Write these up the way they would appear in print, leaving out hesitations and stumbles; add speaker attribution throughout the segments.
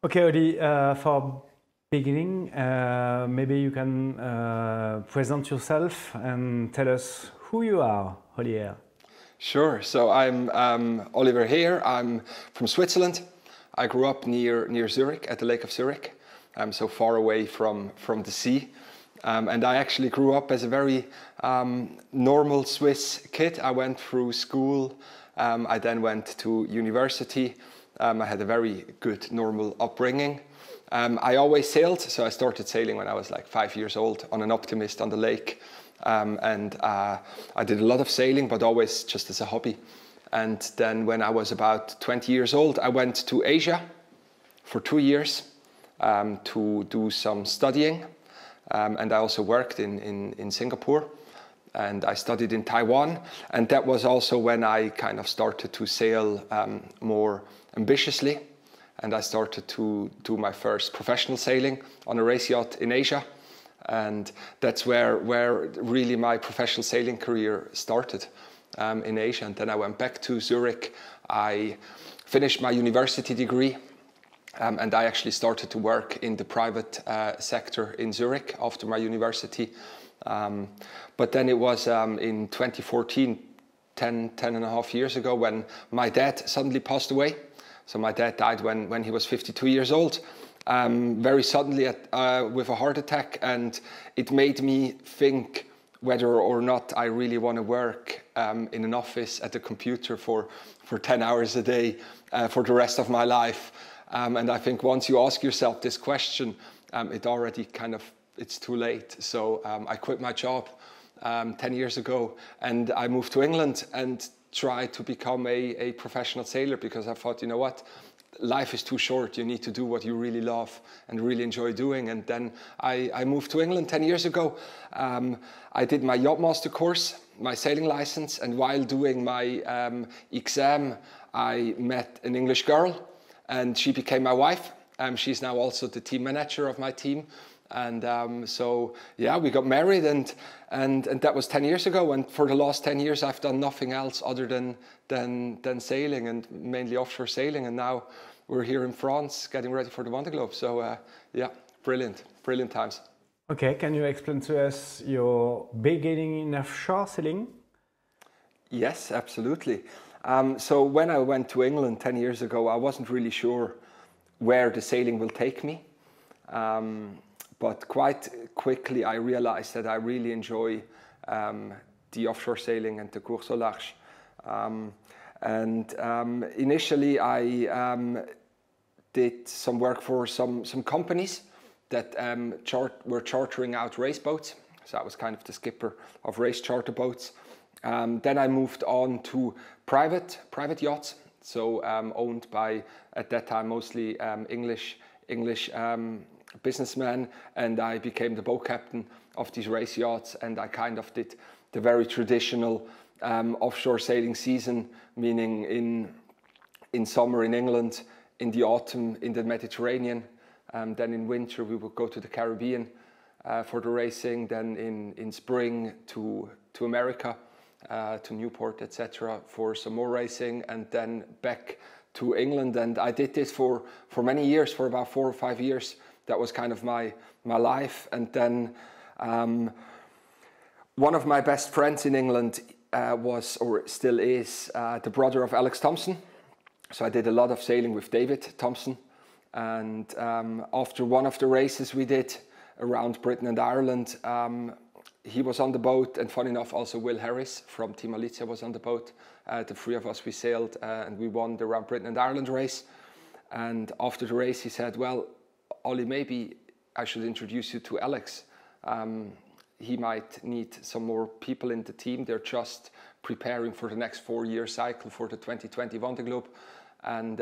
Speaker 1: Okay, Ollie, for beginning, maybe you can present yourself and tell us who you are, Ollie.
Speaker 2: Sure. So I'm Oliver Heer. I'm from Switzerland. I grew up near Zurich, at the Lake of Zurich, so far away from the sea. And I actually grew up as a very normal Swiss kid. I went through school. I then went to university. I had a very good normal upbringing. I always sailed, so I started sailing when I was like 5 years old on an Optimist on the lake. I did a lot of sailing, but always just as a hobby. And then when I was about 20 years old, I went to Asia for 2 years to do some studying. And I also worked in Singapore, and I studied in Taiwan. And that was also when I kind of started to sail more ambitiously. And I started to do my first professional sailing on a race yacht in Asia. And that's where really my professional sailing career started, in Asia. And then I went back to Zurich. I finished my university degree, and I actually started to work in the private sector in Zurich after my university. But then it was in 2014, 10 and a half years ago, when my dad suddenly passed away. So my dad died when he was 52 years old. Very suddenly with a heart attack, and it made me think whether or not I really want to work in an office at a computer for 10 hours a day for the rest of my life. And I think once you ask yourself this question, it's too late. So I quit my job 10 years ago, and I moved to England and tried to become a professional sailor, because I thought, you know what? Life is too short. You need to do what you really love and really enjoy doing. And then I moved to England 10 years ago. I did my yacht master course, my sailing license, and while doing my exam, I met an English girl, and she became my wife. She's now also the team manager of my team. And so yeah, we got married, and that was 10 years ago. And for the last 10 years, I've done nothing else other than sailing, and mainly offshore sailing. And now we're here in France getting ready for the Vendée Globe. So yeah, brilliant times.
Speaker 1: Okay, can you explain to us your beginning in offshore sailing?
Speaker 2: Yes, absolutely. So when I went to England 10 years ago, I wasn't really sure where the sailing will take me. But quite quickly I realized that I really enjoy the offshore sailing and the course au large. Initially I did some work for some companies that were chartering out race boats. So I was kind of the skipper of race charter boats. Then I moved on to private yachts, so owned by, at that time, mostly English businessmen, and I became the boat captain of these race yachts. And I kind of did the very traditional offshore sailing season, meaning in summer in England, in the autumn in the Mediterranean, then in winter we would go to the Caribbean for the racing, then in spring to America, to Newport, etc., for some more racing, and then back to England. And I did this for many years, for about 4 or 5 years. That was kind of my life. And then one of my best friends in England was, or still is, the brother of Alex Thomson. So I did a lot of sailing with David Thomson. And after one of the races we did around Britain and Ireland, he was on the boat, and funny enough also Will Harris from Team Alicia was on the boat. The three of us, we sailed and we won the Round Britain and Ireland race. And after the race he said, well, Ollie, maybe I should introduce you to Alex. He might need some more people in the team. They're just preparing for the next 4-year cycle for the 2020 Vendée Globe. And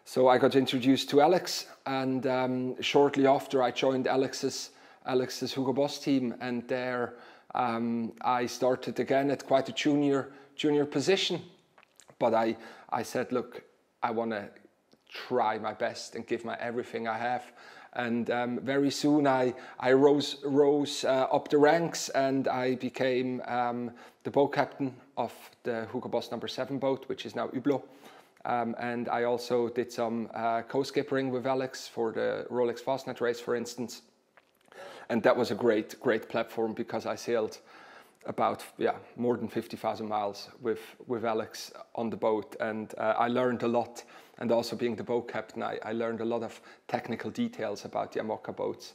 Speaker 2: so I got introduced to Alex, and shortly after I joined Alex's HUGO BOSS team, and there I started again at quite a junior position. But I said, look, I want to try my best and give my everything I have. And very soon I rose up the ranks, and I became the boat captain of the HUGO BOSS number 7 boat, which is now Hublot. And I also did some co-skippering with Alex for the Rolex Fastnet Race, for instance. And that was a great platform because I sailed about more than 50,000 miles with Alex on the boat, and I learned a lot. And also being the boat captain, I learned a lot of technical details about the IMOCA boats.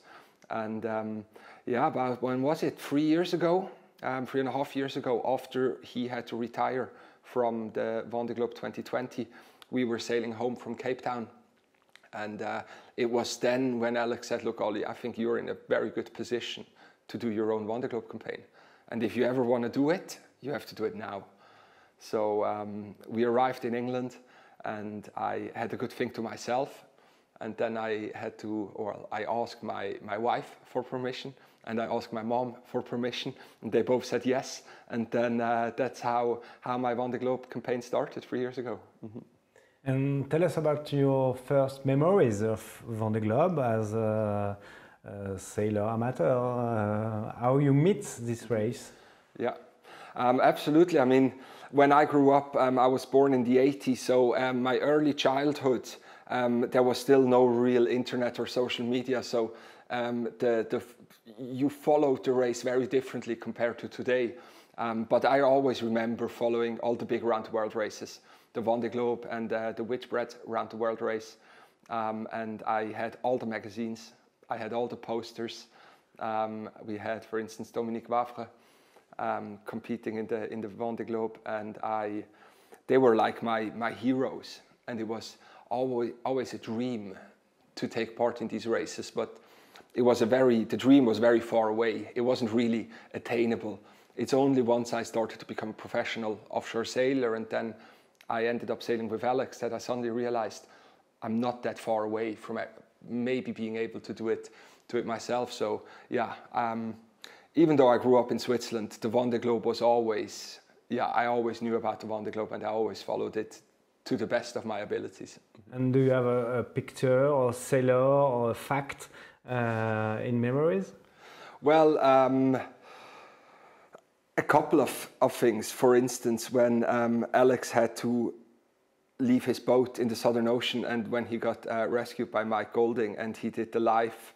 Speaker 2: And about, when was it, 3 years ago, 3.5 years ago, after he had to retire from the Vendée Globe 2020, we were sailing home from Cape Town. And it was then when Alex said, look, Ollie, I think you're in a very good position to do your own Vendée Globe campaign. And if you ever want to do it, you have to do it now. So we arrived in England, and I had a good think to myself. And then I asked my wife for permission, and I asked my mom for permission, and they both said yes. And then that's how my Vendée Globe campaign started 3 years ago. Mm-hmm.
Speaker 1: And tell us about your first memories of Vendée Globe as a sailor amateur, how you meet this race.
Speaker 2: Yeah, absolutely. I mean, when I grew up, I was born in the 80s, so my early childhood, there was still no real internet or social media, so you followed the race very differently compared to today. But I always remember following all the big round-the-world races, the Vendée Globe and the Whitbread round-the-world race. And I had all the magazines, I had all the posters. We had, for instance, Dominique Wavre competing in the Vendée Globe, and they were like my heroes. And it was always a dream to take part in these races, but the dream was very far away. It wasn't really attainable. It's only once I started to become a professional offshore sailor, and then I ended up sailing with Alex, that I suddenly realized I'm not that far away from maybe being able to do it myself. So yeah, even though I grew up in Switzerland, the Vendée Globe was always, I always knew about the Vendée Globe, and I always followed it to the best of my abilities.
Speaker 1: And do you have a picture or sailor or a fact in memories?
Speaker 2: Well, a couple of things. For instance, when Alex had to leave his boat in the Southern Ocean, and when he got rescued by Mike Golding, and he did the live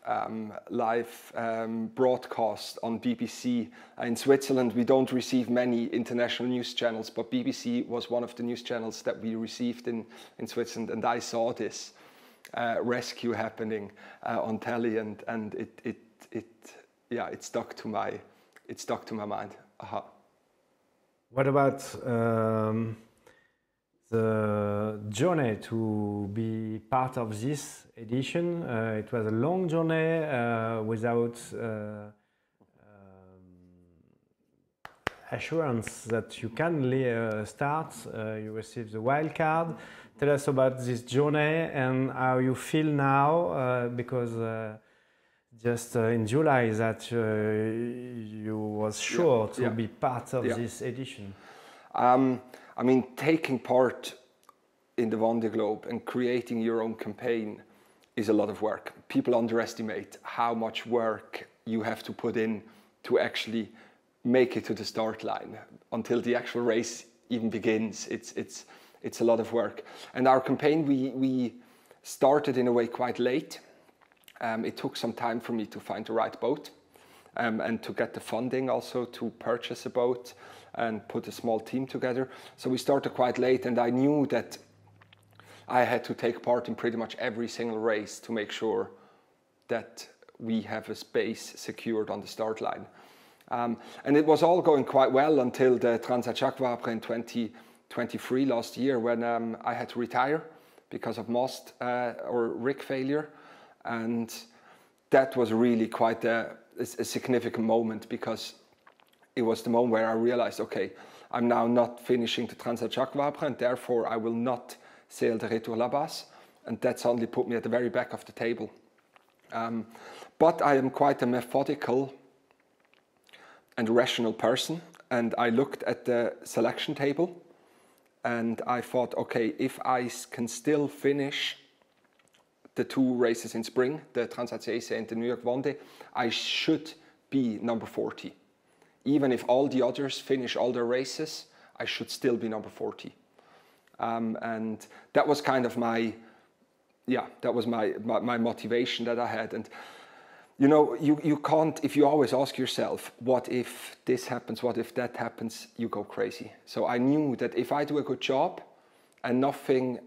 Speaker 2: broadcast on BBC. In Switzerland, we don't receive many international news channels, but BBC was one of the news channels that we received in Switzerland, and I saw this rescue happening on telly, and it stuck to my mind. Uh-huh.
Speaker 1: What about the journey to be part of this edition? It was a long journey without assurance that you can start. You received the wild card. Tell us about this journey and how you feel now, because just in July that you was sure to be part of this edition.
Speaker 2: I mean, taking part in the Vendée Globe and creating your own campaign is a lot of work. People underestimate how much work you have to put in to actually make it to the start line. Until the actual race even begins, it's a lot of work. And our campaign, we started in a way quite late. It took some time for me to find the right boat and to get the funding also to purchase a boat and put a small team together. So we started quite late, and I knew that I had to take part in pretty much every single race to make sure that we have a space secured on the start line. And it was all going quite well until the Transat Jacques Vabre in 2023 last year, when I had to retire because of mast or rig failure. And that was really quite a significant moment, because it was the moment where I realized, okay, I'm now not finishing the Transat Jacques Vabre, and therefore I will not sail the Retour La Basse. And that suddenly put me at the very back of the table. But I am quite a methodical and rational person, and I looked at the selection table and I thought, okay, if I can still finish the two races in spring, the Transat CEC and the New York Vendée, I should be number 40. Even if all the others finish all their races, I should still be number 40. And that was kind of my, yeah, that was my motivation that I had. And you know, you can't, if you always ask yourself, what if this happens, what if that happens, you go crazy. So I knew that if I do a good job and nothing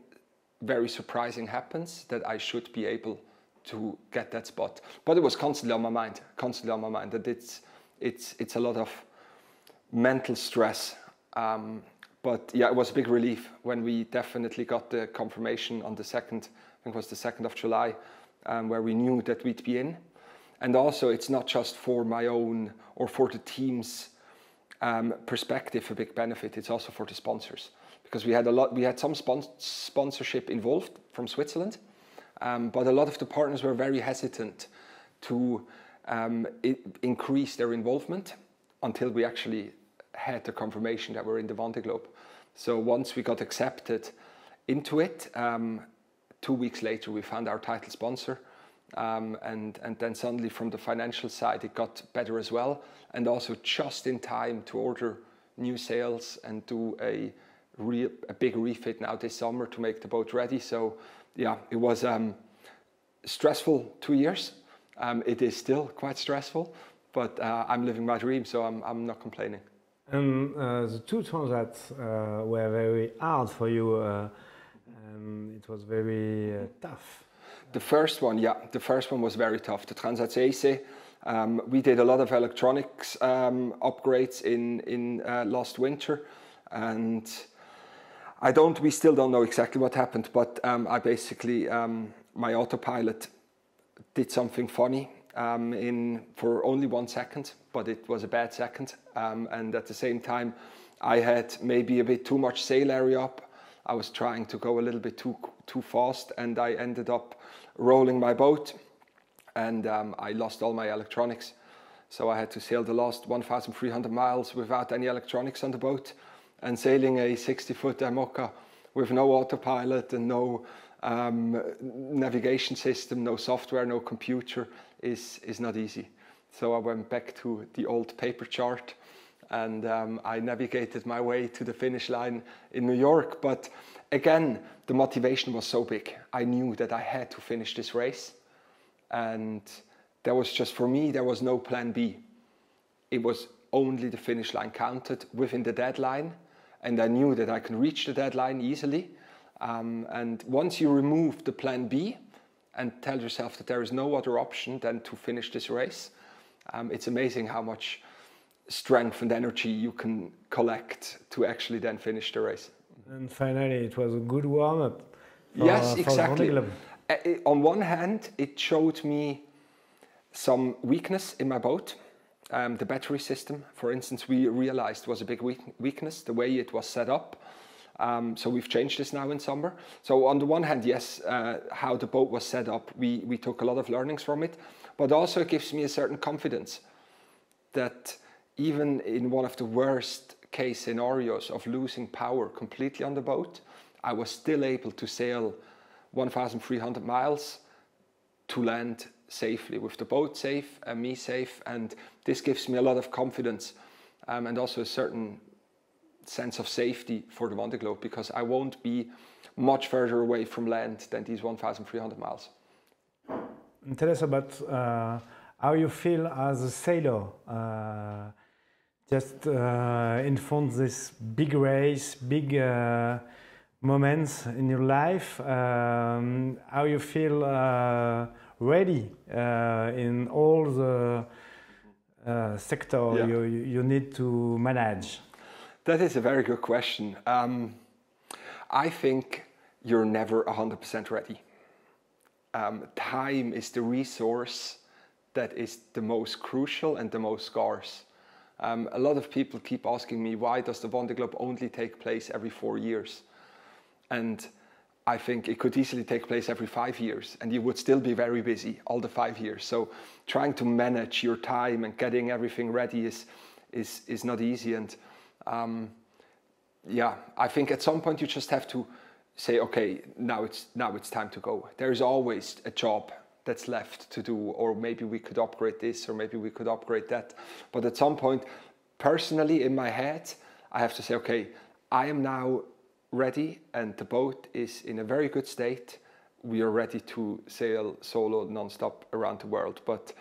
Speaker 2: very surprising happens, that I should be able to get that spot. But it was constantly on my mind, that it's a lot of mental stress. But yeah, it was a big relief when we definitely got the confirmation on the 2nd, I think it was the 2nd of July, where we knew that we'd be in. And also, it's not just for my own or for the team's perspective a big benefit. It's also for the sponsors, because we had some sponsorship involved from Switzerland, but a lot of the partners were very hesitant to increase their involvement until we actually had the confirmation that we're in the Vendée Globe. So once we got accepted into it, 2 weeks later we found our title sponsor. And then suddenly from the financial side it got better as well, and also just in time to order new sails and do a big refit now this summer to make the boat ready. So yeah, it was stressful 2 years. It is still quite stressful, but I'm living my dream, so I'm not complaining.
Speaker 1: And the 2 transats were very hard for you, it was very tough.
Speaker 2: The first one, yeah, the first one was very tough. The Transat Essay, we did a lot of electronics upgrades in last winter, and we still don't know exactly what happened, but I basically, my autopilot did something funny for only 1 second, but it was a bad second, and at the same time I had maybe a bit too much sail area up. I was trying to go a little bit too fast, and I ended up rolling my boat, and I lost all my electronics. So I had to sail the last 1,300 miles without any electronics on the boat, and sailing a 60-foot IMOCA with no autopilot and no navigation system, no software, no computer is not easy. So I went back to the old paper chart, and I navigated my way to the finish line in New York. But again, the motivation was so big. I knew that I had to finish this race, and there was just, for me, there was no plan B. It was only the finish line counted within the deadline, and I knew that I can reach the deadline easily. And once you remove the plan B and tell yourself that there is no other option than to finish this race, it's amazing how much strength and energy you can collect to actually then finish the race.
Speaker 1: And finally, it was a good warm-up.
Speaker 2: Yes, exactly. On one hand, it showed me some weakness in my boat. The battery system, for instance, we realized was a big weakness, the way it was set up. So we've changed this now in summer. So on the one hand, yes, how the boat was set up, we took a lot of learnings from it, but also it gives me a certain confidence that even in one of the worst case scenarios of losing power completely on the boat, I was still able to sail 1,300 miles to land safely, with the boat safe and me safe. And this gives me a lot of confidence and also a certain sense of safety for the Vendée Globe, because I won't be much further away from land than these 1,300 miles.
Speaker 1: And tell us about how you feel as a sailor, just in front of this big race, big moments in your life, how you feel ready in all the sector you need to manage?
Speaker 2: That is a very good question. I think you're never 100% ready. Time is the resource that is the most crucial and the most scarce. A lot of people keep asking me, why does the Vendée Globe only take place every 4 years? And I think it could easily take place every 5 years, and you would still be very busy all the 5 years. So trying to manage your time and getting everything ready is not easy. And yeah, I think at some point you just have to say, okay, now it's time to go. There is always a job that's left to do, or maybe we could upgrade this, or maybe we could upgrade that. But at some point, personally in my head, I have to say, okay, I am now ready and the boat is in a very good state, we are ready to sail solo non-stop around the world. But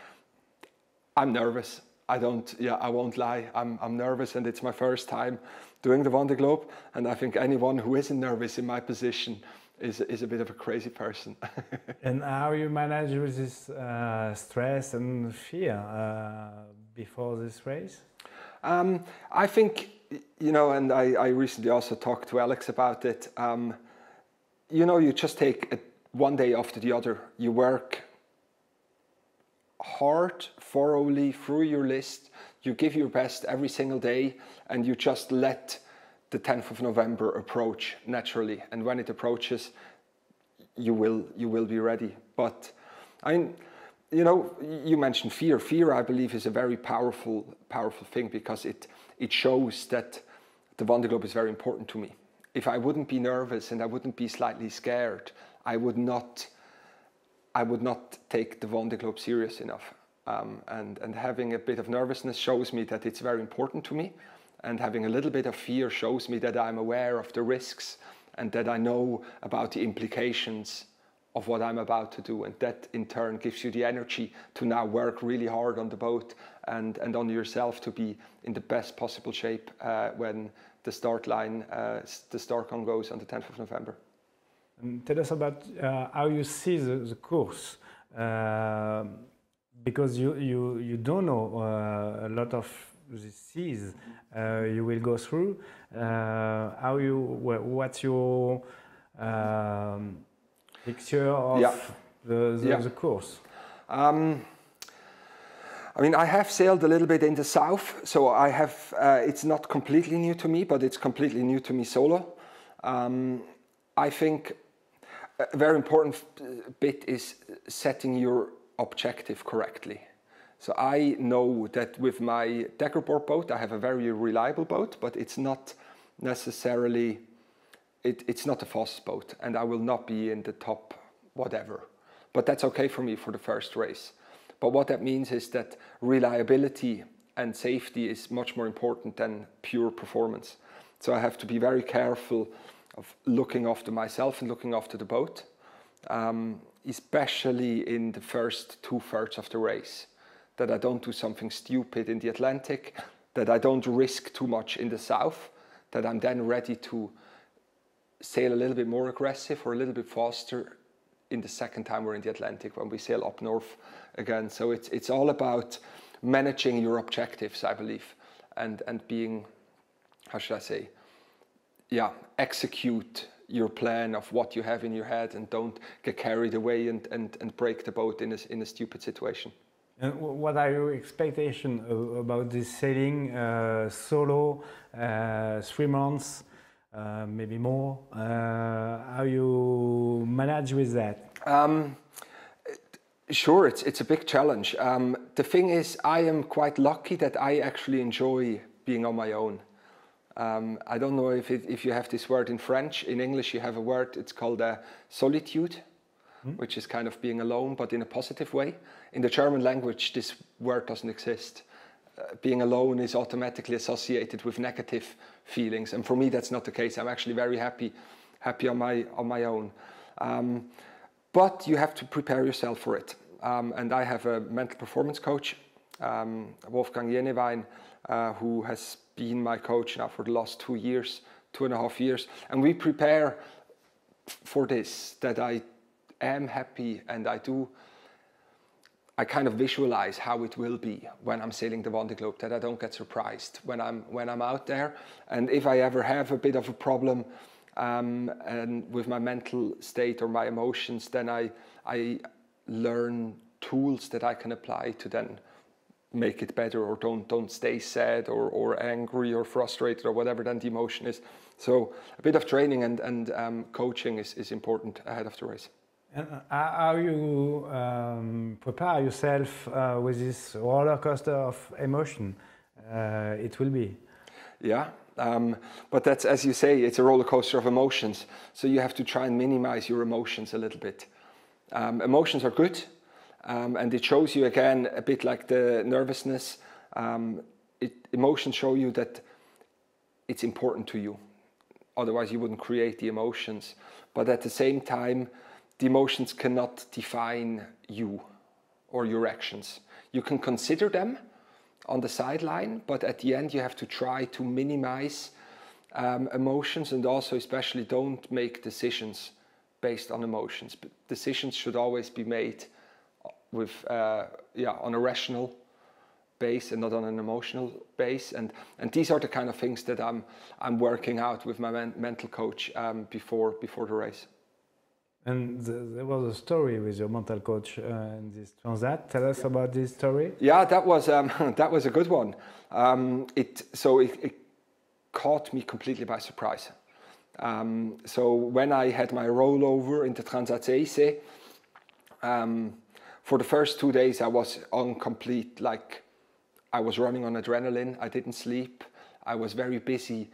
Speaker 2: I'm nervous. I won't lie. I'm nervous, and it's my first time doing the Vendée Globe. And I think anyone who isn't nervous in my position is a bit of a crazy person.
Speaker 1: And how you manage with this stress and fear before this race?
Speaker 2: I think, you know, and I recently also talked to Alex about it. You know, you just take one day after the other. You work hard, thoroughly through your list. You give your best every single day, and you just let the 10th of November approach naturally. And when it approaches, you will be ready. But you know, you mentioned fear. Fear, I believe, is a very powerful thing, because it shows that the Vendée Globe is very important to me. If I wouldn't be nervous and I wouldn't be slightly scared, I would not take the Vendée Globe serious enough. And having a bit of nervousness shows me that it's very important to me. And having a little bit of fear shows me that I'm aware of the risks and that I know about the implications of what I'm about to do. And that in turn gives you the energy to now work really hard on the boat and on yourself to be in the best possible shape when the start line, the start gun goes on the 10th of November.
Speaker 1: And tell us about how you see the course, because you don't know a lot of the seas you will go through. What's your picture of the course?
Speaker 2: I mean, I have sailed a little bit in the south, so I have. It's not completely new to me, but it's completely new to me solo. I think a very important bit is setting your objective correctly. So I know that with my Deckerboard boat, I have a very reliable boat, but it's not necessarily, it's not the fastest boat, and I will not be in the top whatever. But that's okay for me for the first race. But what that means is that reliability and safety is much more important than pure performance. So I have to be very careful of looking after myself and looking after the boat, especially in the first 2/3 of the race. That I don't do something stupid in the Atlantic, that I don't risk too much in the south, that I'm then ready to sail a little bit more aggressive or a little bit faster in the second time we're in the Atlantic when we sail up north again. So it's all about managing your objectives, I believe, and being, how should I say, execute your plan of what you have in your head, and don't get carried away and break the boat in a stupid situation.
Speaker 1: And what are your expectations about this sailing solo, 3 months, maybe more? How you manage with that?
Speaker 2: Sure, it's a big challenge. The thing is, I am quite lucky that I actually enjoy being on my own. I don't know if you have this word in French. In English, you have a word, it's called solitude, which is kind of being alone, but in a positive way. In the German language, this word doesn't exist. Being alone is automatically associated with negative feelings, and for me, that's not the case. I'm actually very happy on my own. But you have to prepare yourself for it. And I have a mental performance coach, Wolfgang Jenewein, who has been my coach now for the last 2 years, 2.5 years. And we prepare for this, that I am happy, and I kind of visualize how it will be when I'm sailing the Vendée Globe, that I don't get surprised when I'm out there. And if I ever have a bit of a problem and with my mental state or my emotions, then I learn tools that I can apply to then make it better, or don't stay sad or angry or frustrated or whatever then the emotion is. So a bit of training and coaching is important ahead of the race.
Speaker 1: And how you prepare yourself with this roller coaster of emotion it will be?
Speaker 2: Yeah, but that's, as you say, it's a roller coaster of emotions. So you have to try and minimize your emotions a little bit. Emotions are good, and it shows you again a bit like the nervousness. Emotions show you that it's important to you. otherwise you wouldn't create the emotions. But at the same time, the emotions cannot define you or your actions. You can consider them on the sideline, but at the end you have to try to minimize emotions, and also especially don't make decisions based on emotions. But decisions should always be made with on a rational base and not on an emotional base, and these are the kind of things that I'm working out with my mental coach before the race.
Speaker 1: And there was a story with your mental coach in this Transat. Tell us about this story.
Speaker 2: Yeah, that was a good one. It caught me completely by surprise. So when I had my rollover into Transat Décès, for the first 2 days I was on complete, like, I was running on adrenaline. I didn't sleep. I was very busy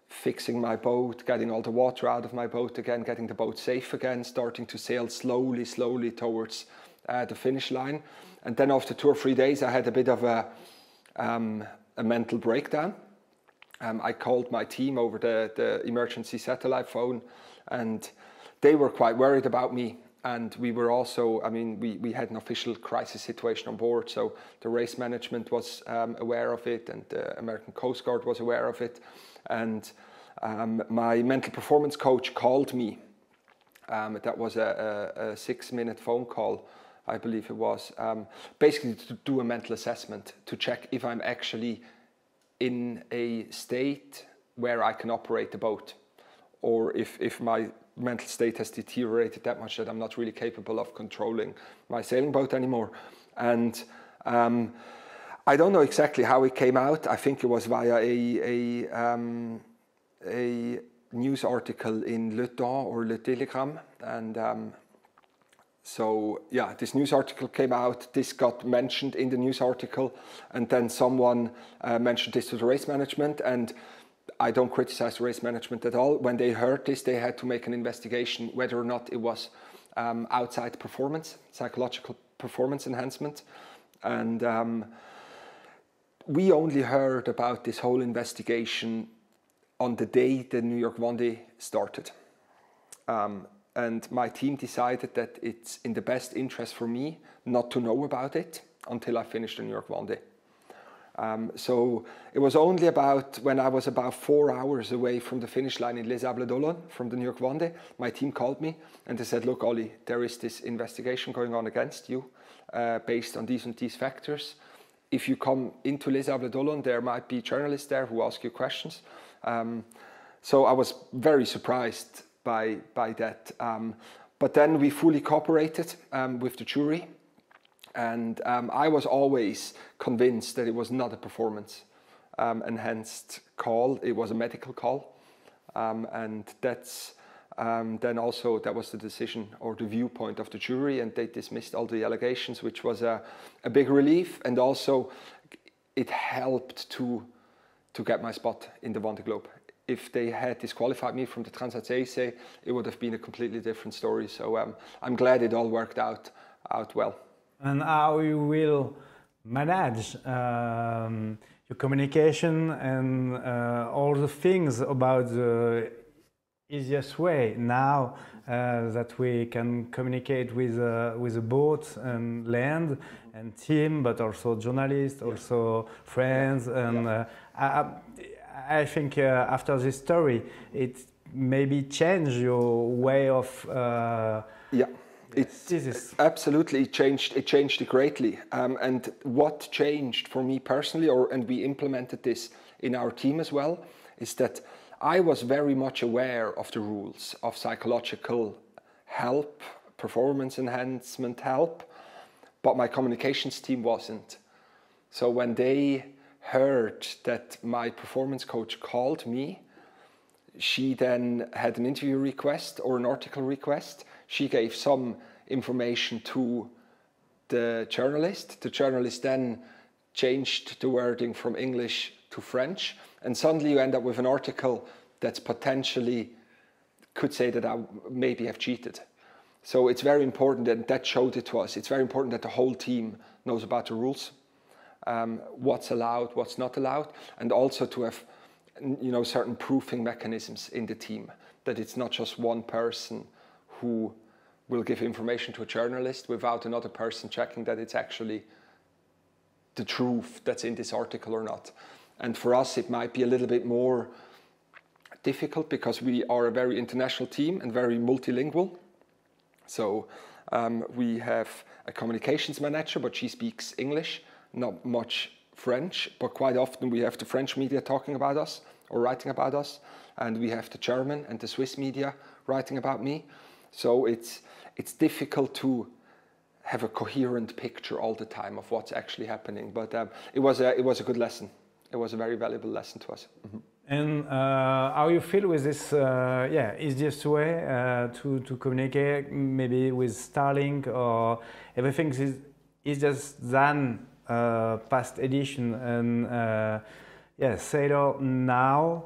Speaker 2: fixing my boat, getting all the water out of my boat again, getting the boat safe again, starting to sail slowly towards the finish line. And then after 2 or 3 days, I had a bit of a mental breakdown. I called my team over the emergency satellite phone, and they were quite worried about me. And we were also, I mean, we had an official crisis situation on board, so the race management was aware of it, and the American Coast Guard was aware of it. And my mental performance coach called me. That was a 6-minute phone call, I believe it was, basically to do a mental assessment, to check if I'm actually in a state where I can operate the boat, or if my mental state has deteriorated that much that I'm not really capable of controlling my sailing boat anymore. And I don't know exactly how it came out. I think it was via a news article in Le Temps or Le Télégramme. And so, yeah, this news article came out. This got mentioned in the news article. And then someone mentioned this to the race management. And I don't criticize the race management at all. When they heard this, they had to make an investigation whether or not it was outside performance, psychological performance enhancement. And we only heard about this whole investigation on the day the New York Vendée started. And my team decided that it's in the best interest for me not to know about it until I finished the New York Vendée. So it was only about when I was about 4 hours away from the finish line in Les Sables d'Olonne from the New York Vendée, my team called me and they said, look, Ollie, there is this investigation going on against you based on these and these factors. If you come into Les Sables d'Olonne, there might be journalists there who ask you questions. So I was very surprised by that. But then we fully cooperated with the jury. And I was always convinced that it was not a performance enhanced call, it was a medical call. And that's then also, that was the decision or the viewpoint of the jury, and they dismissed all the allegations, which was a big relief. And also it helped to get my spot in the Vendée Globe. If they had disqualified me from the Transat Décès, it would have been a completely different story. So I'm glad it all worked out well.
Speaker 1: And how you will manage your communication and all the things about the easiest way now that we can communicate with a boat and land and team, but also journalists, also friends. And I think after this story, it maybe changed your way of Absolutely, it changed it greatly. And what changed for me personally, and we implemented this in our team as well, is that I was very much aware of the rules of psychological help, performance enhancement help, but my communications team wasn't. So when they heard that my performance coach called me, she then had an interview request or an article request. She gave some information to the journalist. The journalist then changed the wording from English to French, and suddenly you end up with an article that's potentially could say that I maybe have cheated. So it's very important, and that showed it to us. It's very important that the whole team knows about the rules, what's allowed, what's not allowed, and also to have
Speaker 2: you know, certain proofing mechanisms in the team, that it's not just one person who will give information to a journalist without another person checking that it's actually the truth that's in this article or not. And for us, it might be a little bit more difficult because we are a very international team and very multilingual. So we have a communications manager, but she speaks English, not much French, but quite often we have the French media talking about us or writing about us, and we have the German and the Swiss media writing about me. So it's difficult to have a coherent picture all the time of what's actually happening. But it was a good lesson. It was a very valuable lesson to us. Mm-hmm.
Speaker 1: And how you feel with this easiest way to communicate, maybe with Starlink, or everything is just than past edition and Sailor now?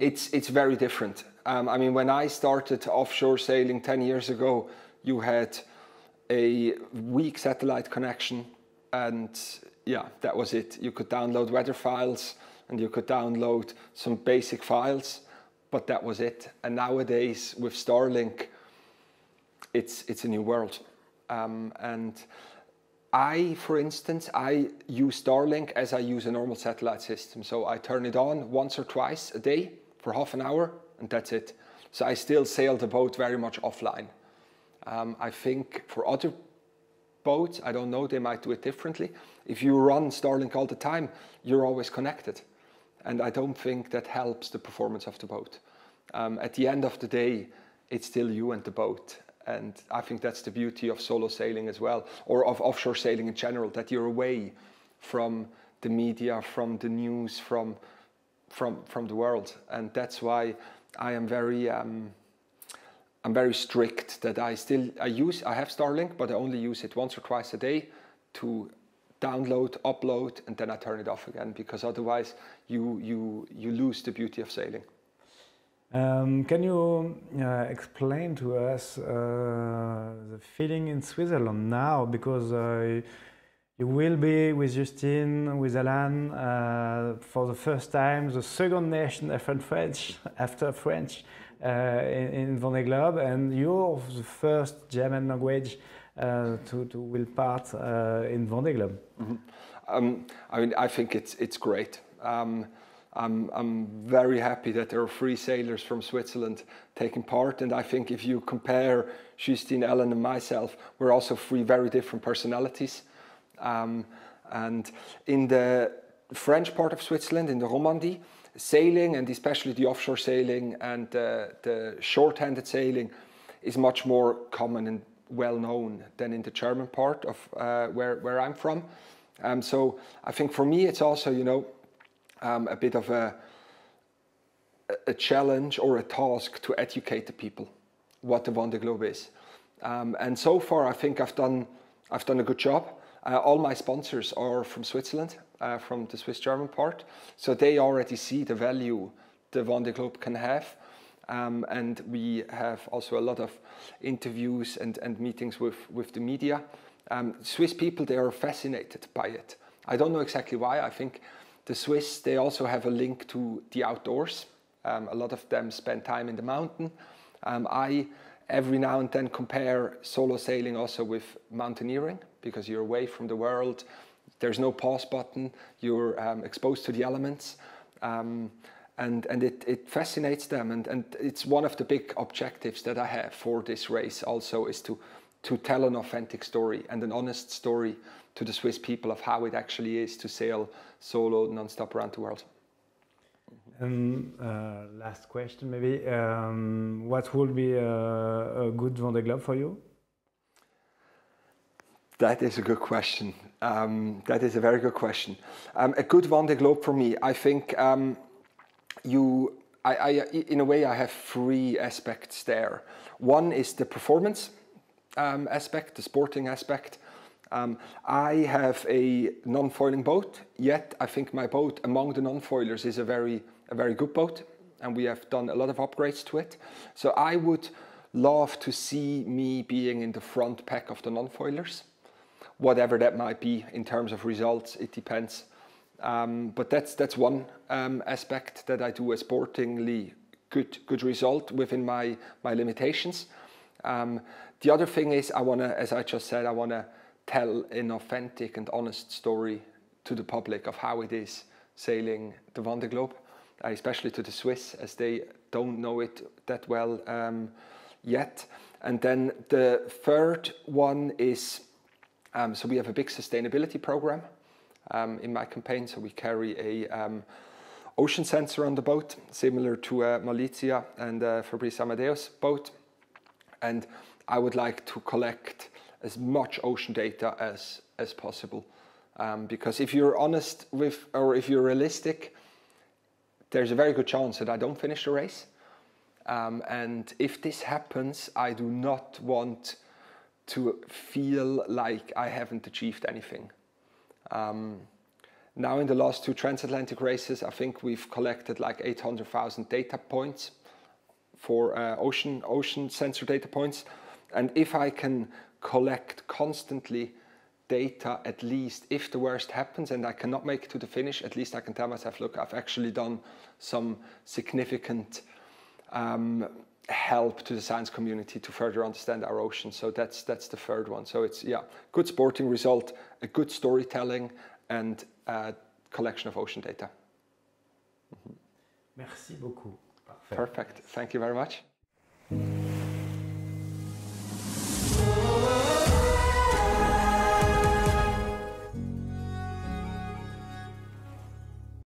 Speaker 2: It's very different. I mean, when I started offshore sailing 10 years ago, you had a weak satellite connection, and yeah, that was it. You could download weather files and you could download some basic files, but that was it. And nowadays with Starlink, it's a new world. And for instance, I use Starlink as I use a normal satellite system. So I turn it on once or twice a day for half an hour, and that's it. So I still sail the boat very much offline. I think for other boats, I don't know, they might do it differently. If you run Starlink all the time, you're always connected. And I don't think that helps the performance of the boat. At the end of the day, it's still you and the boat. And I think that's the beauty of solo sailing as well, or of offshore sailing in general, that you're away from the media, from the news, from the world. And that's why I am very I'm very strict that I have Starlink, but I only use it once or twice a day to download, upload, and then I turn it off again, because otherwise you lose the beauty of sailing.
Speaker 1: Can you explain to us the feeling in Switzerland now? Because you will be with Justine, with Alan, for the first time, the second nation after French in Vendée Globe, and you're the first German language to will part in Vendée Globe.
Speaker 2: Mm-hmm. I mean, I think it's great. I'm very happy that there are 3 sailors from Switzerland taking part, and I think if you compare Justine, Ellen, and myself, we're also 3 very different personalities. And in the French part of Switzerland, in the Romandie, sailing, and especially the offshore sailing and the short-handed sailing, is much more common and well known than in the German part of where I'm from. So I think for me it's also, you know, a bit of a challenge or a task to educate the people what the Vendée Globe is. And so far I think I've done a good job. All my sponsors are from Switzerland, from the Swiss-German part, so they already see the value the Vendée Globe can have. And we have also a lot of interviews and meetings with the media. Swiss people, they are fascinated by it. I don't know exactly why. I think the Swiss, they also have a link to the outdoors. A lot of them spend time in the mountain. I every now and then compare solo sailing also with mountaineering, because you're away from the world. There's no pause button. You're exposed to the elements. And it fascinates them. And it's one of the big objectives that I have for this race also, is to tell an authentic story and an honest story to the Swiss people of how it actually is to sail solo non-stop around the world.
Speaker 1: Last question maybe, what would be a good Vendée Globe for you?
Speaker 2: That is a good question. That is a very good question. A good Vendée Globe for me, I think in a way I have 3 aspects there. One is the performance aspect, the sporting aspect. I have a non-foiling boat, yet I think my boat among the non-foilers is a very good boat, and we have done a lot of upgrades to it. So I would love to see me being in the front pack of the non-foilers, whatever that might be in terms of results, it depends. But that's one aspect that I do a sportingly good result within my limitations. The other thing is I want to, as I just said, I want to tell an authentic and honest story to the public of how it is sailing the Vendée Globe, especially to the Swiss, as they don't know it that well yet. And then the third one is, so we have a big sustainability program in my campaign. So we carry a ocean sensor on the boat, similar to Malizia and Fabrice Amadeus boat. And I would like to collect as much ocean data as possible. Because if you're honest with, or if you're realistic, there's a very good chance that I don't finish the race. And if this happens, I do not want to feel like I haven't achieved anything. Now in the last 2 transatlantic races, I think we've collected like 800,000 data points for ocean sensor data points. And if I can collect constantly data, at least if the worst happens and I cannot make it to the finish, at least I can tell myself, look, I've actually done some significant help to the science community to further understand our ocean. So that's the third one. So it's, yeah, good sporting result, a good storytelling, and a collection of ocean data.
Speaker 1: Merci beaucoup.
Speaker 2: Perfect. Thank you very much.